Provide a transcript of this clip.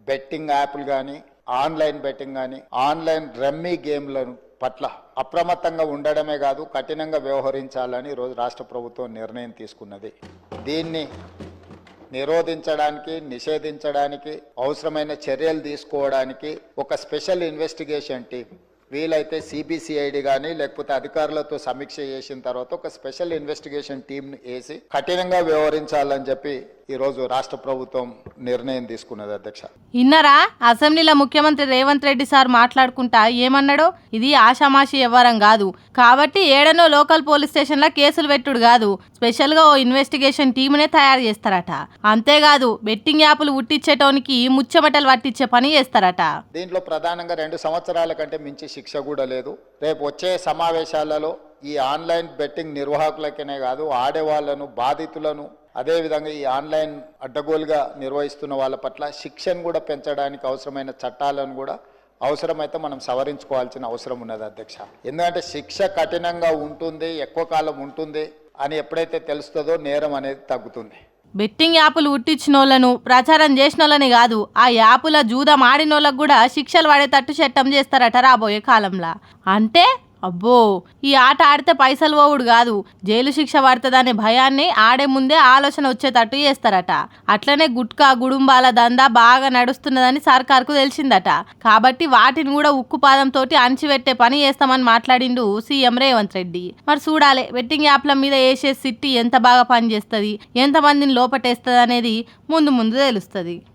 Betting యాప్లు కానీ, online betting కానీ, ఆన్లైన్ రమ్మీ గేమ్లను పట్ల అప్రమత్తంగా ఉండడమే కాదు కఠినంగా వ్యవహరించాలని ఈరోజు రాష్ట్ర ప్రభుత్వం నిర్ణయం తీసుకున్నది. దీన్ని నిరోధించడానికి, నిషేధించడానికి అవసరమైన చర్యలు తీసుకోవడానికి ఒక స్పెషల్ ఇన్వెస్టిగేషన్ టీం, వీలైతే సిబిసిఐడి కానీ లేకపోతే అధికారులతో సమీక్ష చేసిన తర్వాత ఒక స్పెషల్ ఇన్వెస్టిగేషన్ టీంను వేసి కఠినంగా వ్యవహరించాలని చెప్పి ఈరోజు రాష్ట్ర ప్రభుత్వం నిర్ణయం తీసుకున్నది. అధ్యక్ష, ఇన్నరా అసెంబ్లీలో ముఖ్యమంత్రి రేవంత్ రెడ్డి సార్ మాట్లాడుకుంటా ఏమన్నాడో, ఇది ఆషామాషి వ్యవహారం కాదు కాబట్టి ఏడనో లోకల్ పోలీస్ స్టేషన్లో కేసులు పెట్టుడు కాదు, స్పెషల్గా ఓ ఇన్వెస్టిగేషన్ టీమునే తయారు చేస్తారట. అంతేకాదు బెట్టింగ్ యాప్లు ఉట్టించేటోనికి ముచ్చమటలు పట్టించే పని చేస్తారట. దీంట్లో ప్రధానంగా 2 సంవత్సరాల కంటే మించి శిక్ష కూడా లేదు. రేపు వచ్చే సమావేశాలలో ఈ ఆన్లైన్ బెట్టింగ్ నిర్వాహకులకనే కాదు, ఆడేవాళ్లను, బాధితులను, అదేవిధంగా ఈ ఆన్లైన్ అడ్డగోలుగా నిర్వహిస్తున్న వాళ్ళ పట్ల శిక్షను కూడా పెంచడానికి అవసరమైన చట్టాలను కూడా అవసరమైతే మనం సవరించుకోవాల్సిన అవసరం ఉన్నది. అధ్యక్ష, ఎందుకంటే శిక్ష కఠినంగా ఉంటుంది, ఎక్కువ కాలం ఉంటుంది అని ఎప్పుడైతే తెలుస్తుందో నేరం అనేది తగ్గుతుంది. బెట్టింగ్ యాప్లు ఉట్టించిన వాళ్ళను, ప్రచారం చేసిన వాళ్ళని కాదు, ఆ యాపుల జూదం ఆడిన వాళ్ళకు కూడా శిక్షలు పడేటట్టు చట్టం చేస్తారట రాబోయే కాలంలో. అంటే అబ్బో, ఈ ఆట ఆడితే పైసలు పోవుడు కాదు, జైలు శిక్ష పడుతుందనే భయాన్ని ఆడే ముందే ఆలోచన వచ్చేటట్టు చేస్తారట. అట్లనే గుట్కా గుడుంబాల దందా బాగా నడుస్తున్నదని సర్కార్కు తెలిసిందట. కాబట్టి వాటిని కూడా ఉక్కుపాదంతో అణచిపెట్టే పని చేస్తామని మాట్లాడిండు సీఎం రేవంత్ రెడ్డి. మరి చూడాలి బెట్టింగ్ యాప్ల మీద వేసే సిట్టి ఎంత బాగా పనిచేస్తుంది, ఎంతమందిని లోపటేస్తుంది అనేది ముందు ముందు తెలుస్తుంది.